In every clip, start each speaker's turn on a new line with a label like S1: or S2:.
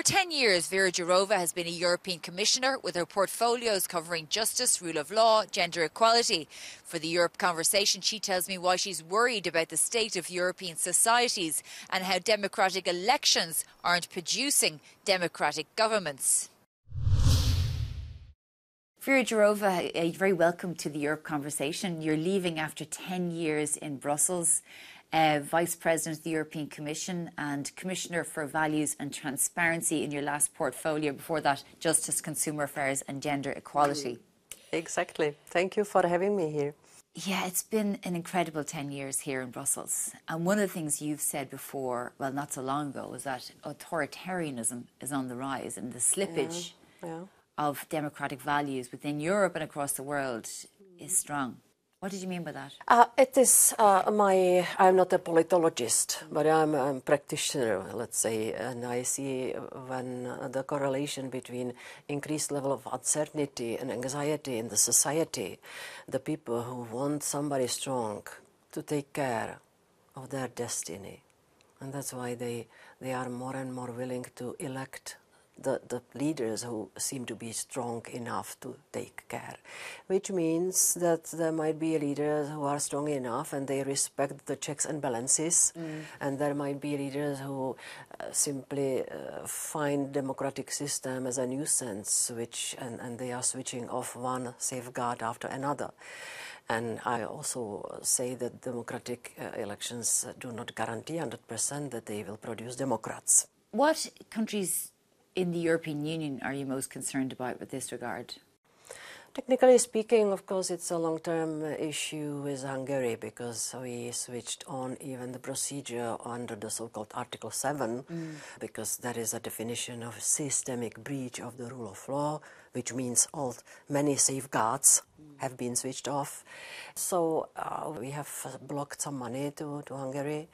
S1: For 10 years, Věra Jourová has been a European Commissioner with her portfolios covering justice, rule of law, gender equality. For the Europe Conversation, she tells me why she's worried about the state of European societies and how democratic elections aren't producing democratic governments. Věra Jourová, you're very welcome to the Europe Conversation. You're leaving after 10 years in Brussels. Vice President of the European Commission and Commissioner for Values and Transparency in your last portfolio. Before that, Justice, Consumer Affairs and Gender Equality.
S2: Exactly. Thank you for having me here.
S1: Yeah, it's been an incredible 10 years here in Brussels. And one of the things you've said before, well, not so long ago, was that authoritarianism is on the rise and the slippage of democratic values within Europe and across the world is strong. What did you mean by that?
S2: It is I'm not a politologist, but I'm a practitioner, let's say, and I see when the correlation between increased level of uncertainty and anxiety in the society, the people who want somebody strong to take care of their destiny. And that's why they are more and more willing to elect the leaders who seem to be strong enough to take care, which means that there might be leaders who are strong enough and they respect the checks and balances, and there might be leaders who simply find democratic system as a nuisance, and they are switching off one safeguard after another. And I also say that democratic elections do not guarantee 100% that they will produce democrats.
S1: What countries in the European Union are you most concerned about with this regard?
S2: Technically speaking, of course, it's a long-term issue with Hungary because we switched on even the procedure under the so-called Article 7 because that is a definition of systemic breach of the rule of law, which means many safeguards have been switched off. So we have blocked some money to Hungary.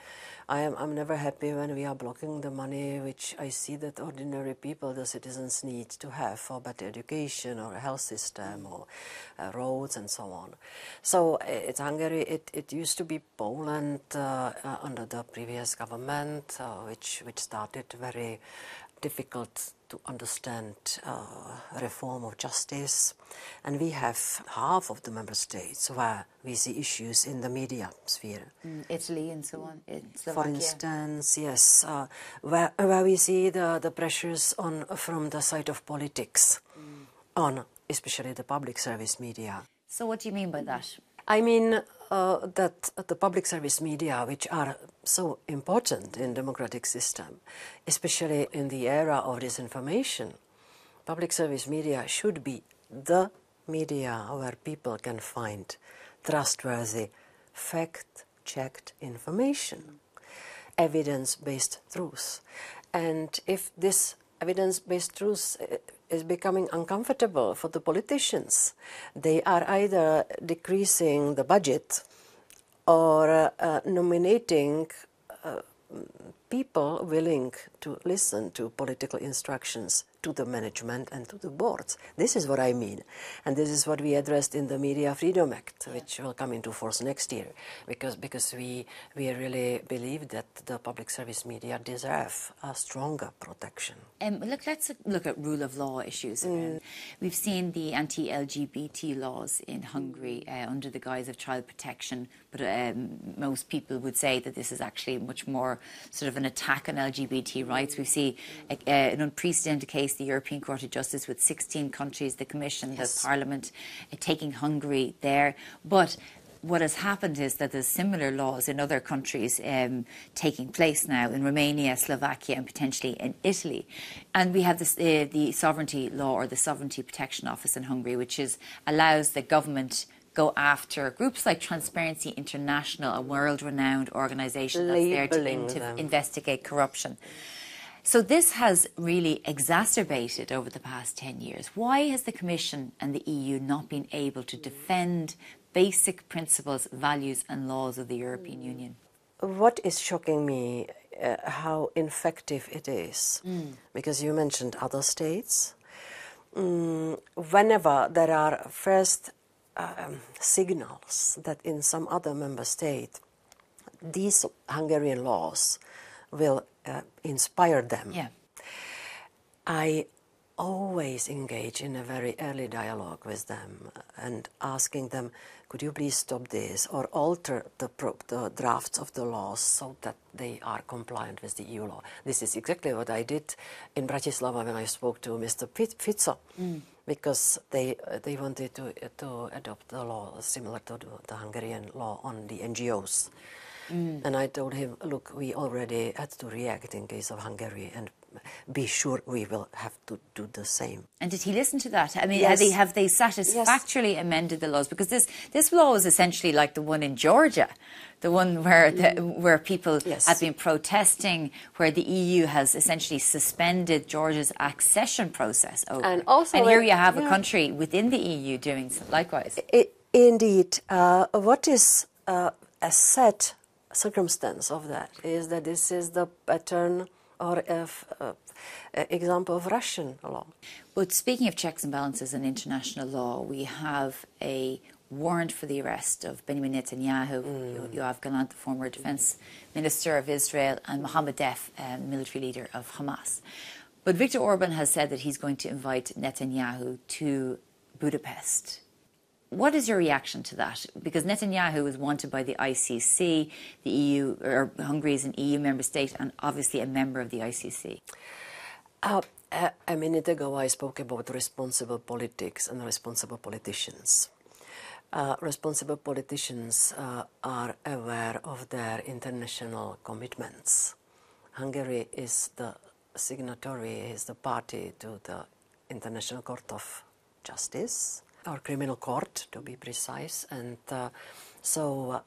S2: I'm never happy when we are blocking the money which I see that ordinary people, the citizens, need to have for better education or a health system or roads and so on. So it's Hungary. It used to be Poland under the previous government, which started very difficult to understand reform of justice, and we have half of the member states where we see issues in the media sphere.
S1: Italy and so on, in Slovakia.
S2: For instance, yes, where we see the pressures from the side of politics on especially the public service media.
S1: So what do you mean by that?
S2: I mean that the public service media, which are so important in democratic system, especially in the era of disinformation, public service media should be the media where people can find trustworthy, fact-checked information, evidence-based truth. And if this evidence-based truth is becoming uncomfortable for the politicians, they are either decreasing the budget or nominating people willing to listen to political instructions to the management and to the boards. This is what I mean. And this is what we addressed in the Media Freedom Act, which will come into force next year, because we really believe that the public service media deserve a stronger protection.
S1: Let's look at rule of law issues. We've seen the anti-LGBT laws in Hungary under the guise of child protection, but most people would say that this is actually much more sort of an attack on LGBT rights. We see an unprecedented case, the European Court of Justice, with 16 countries, the Commission, the Parliament, taking Hungary there. But what has happened is that there's similar laws in other countries taking place now, in Romania, Slovakia and potentially in Italy. And we have this, the sovereignty law, or the Sovereignty Protection Office in Hungary, which allows the government go after groups like Transparency International, a world-renowned organisation that's there to investigate corruption. So this has really exacerbated over the past 10 years. Why has the Commission and the EU not been able to defend basic principles, values and laws of the European Union?
S2: What is shocking me, how ineffective it is, because you mentioned other states. Whenever there are first signals that in some other member state these Hungarian laws will inspire them, I always engage in a very early dialogue with them and asking them, could you please stop this or alter the drafts of the laws so that they are compliant with the EU law. This is exactly what I did in Bratislava when I spoke to Mr. Fico, because they wanted to adopt a law similar to the Hungarian law on the NGOs. And I told him, look, we already had to react in case of Hungary, and be sure we will have to do the same.
S1: And did he listen to that? I mean,
S2: yes.
S1: have they satisfactorily amended the laws? Because this law is essentially like the one in Georgia, the one where people have been protesting, where the EU has essentially suspended Georgia's accession process over. And here you have a country within the EU doing likewise.
S2: Indeed. What is a sad circumstance of that is that this is the pattern or example of Russian law.
S1: But speaking of checks and balances in international law, we have a warrant for the arrest of Benjamin Netanyahu, Yoav Gallant, the former defense minister of Israel, and Mohammed Deif, military leader of Hamas. But Viktor Orban has said that he's going to invite Netanyahu to Budapest. What is your reaction to that? Because Netanyahu is wanted by the ICC, the EU, or Hungary is an EU member state, and obviously a member of the ICC.
S2: A minute ago I spoke about responsible politics and responsible politicians. Responsible politicians are aware of their international commitments. Hungary is the signatory, is the party to the International Court of Justice, or criminal court, to be precise, and so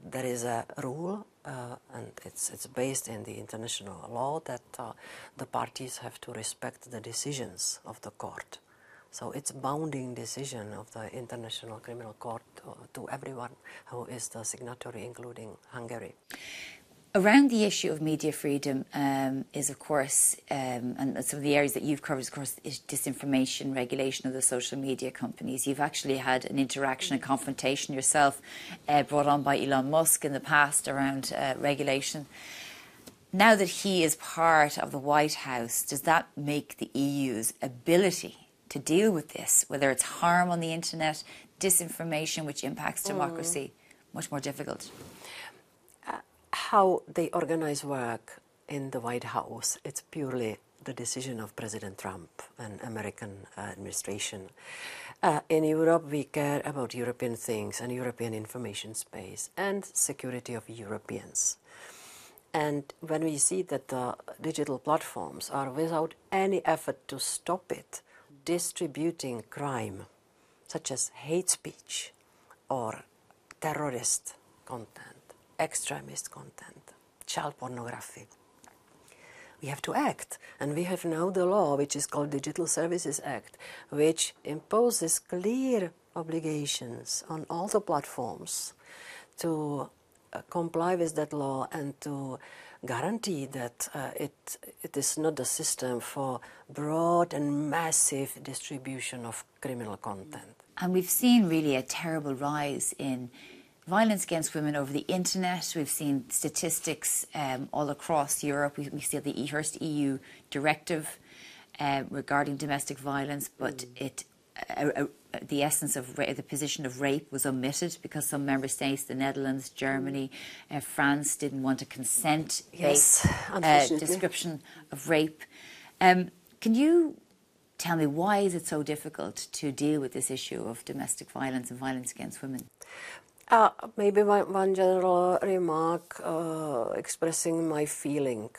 S2: there is a rule, and it's based in the international law that the parties have to respect the decisions of the court. So it's a bounding decision of the International Criminal Court to everyone who is the signatory, including Hungary.
S1: Around the issue of media freedom is, of course, and some of the areas that you've covered, of course, is disinformation, regulation of the social media companies. You've actually had an interaction, a confrontation yourself brought on by Elon Musk in the past around regulation. Now that he is part of the White House, does that make the EU's ability to deal with this, whether it's harm on the internet, disinformation which impacts democracy, much more difficult?
S2: How they organize work in the White House, it's purely the decision of President Trump and American administration. In Europe, we care about European things and European information space and security of Europeans. And when we see that the digital platforms are, without any effort to stop it, distributing crime, such as hate speech or terrorist content, extremist content, child pornography, we have to act. And we have now the law, which is called Digital Services Act, which imposes clear obligations on all the platforms to comply with that law and to guarantee that it is not a system for broad and massive distribution of criminal content.
S1: And we've seen really a terrible rise in violence against women over the internet. We've seen statistics all across Europe. We see the first EU directive regarding domestic violence, but the essence of the position of rape was omitted because some member states, the Netherlands, Germany, France, didn't want a consent-based description of rape. Can you tell me, why is it so difficult to deal with this issue of domestic violence and violence against women?
S2: Maybe one general remark expressing my feeling.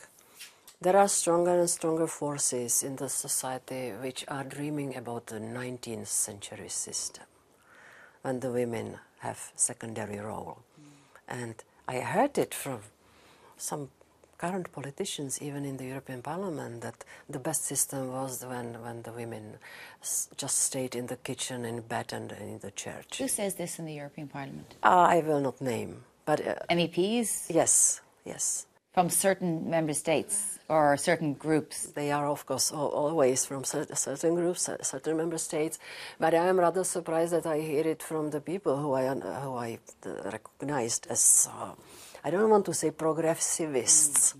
S2: There are stronger and stronger forces in the society which are dreaming about the 19th century system, when the women have secondary role. And I heard it from some current politicians, even in the European Parliament, that the best system was when the women just stayed in the kitchen, in bed and in the church.
S1: Who says this in the European Parliament?
S2: I will not name, but...
S1: MEPs?
S2: Yes, yes.
S1: From certain member states or certain groups?
S2: They are, of course, always from certain groups, certain member states. But I am rather surprised that I hear it from the people who I recognized as, I don't want to say progressivists,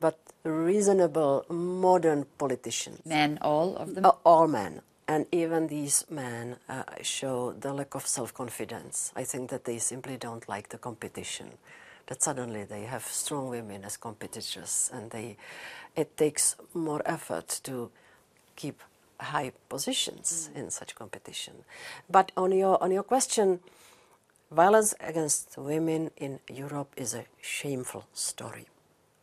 S2: but reasonable modern politicians.
S1: Men, all of them?
S2: All men. And even these men show the lack of self-confidence. I think that they simply don't like the competition. That suddenly they have strong women as competitors, and it takes more effort to keep high positions in such competition. But on your question, violence against women in Europe is a shameful story.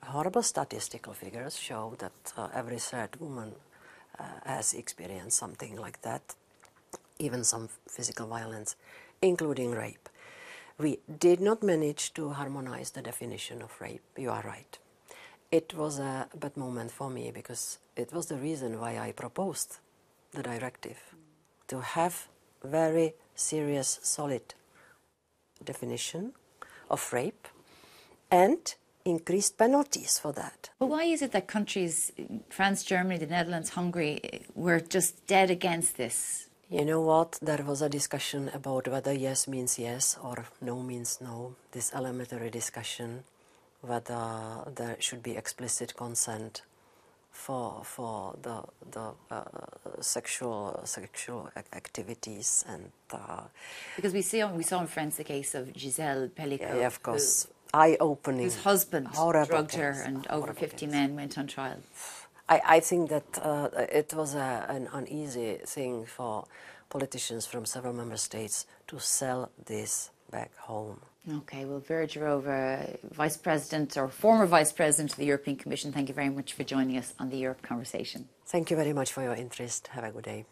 S2: Horrible statistical figures show that every third woman has experienced something like that, even some physical violence, including rape. We did not manage to harmonize the definition of rape, you are right. It was a bad moment for me because it was the reason why I proposed the directive, to have very serious, solid definition of rape and increased penalties for that.
S1: But why is it that countries, France, Germany, the Netherlands, Hungary, were just dead against this?
S2: You know what? There was a discussion about whether yes means yes or no means no. This elementary discussion, whether there should be explicit consent for the sexual activities and
S1: because we saw in France the case of Giselle Pellicot.
S2: Yeah, of course. Eye-opening.
S1: Whose husband drugged her
S2: case.
S1: and over 50 men went on trial.
S2: I think that it was an uneasy thing for politicians from several member states to sell this back home.
S1: Okay, well, Věra Jourová, Vice President or former Vice President of the European Commission, thank you very much for joining us on the Europe Conversation.
S2: Thank you very much for your interest. Have a good day.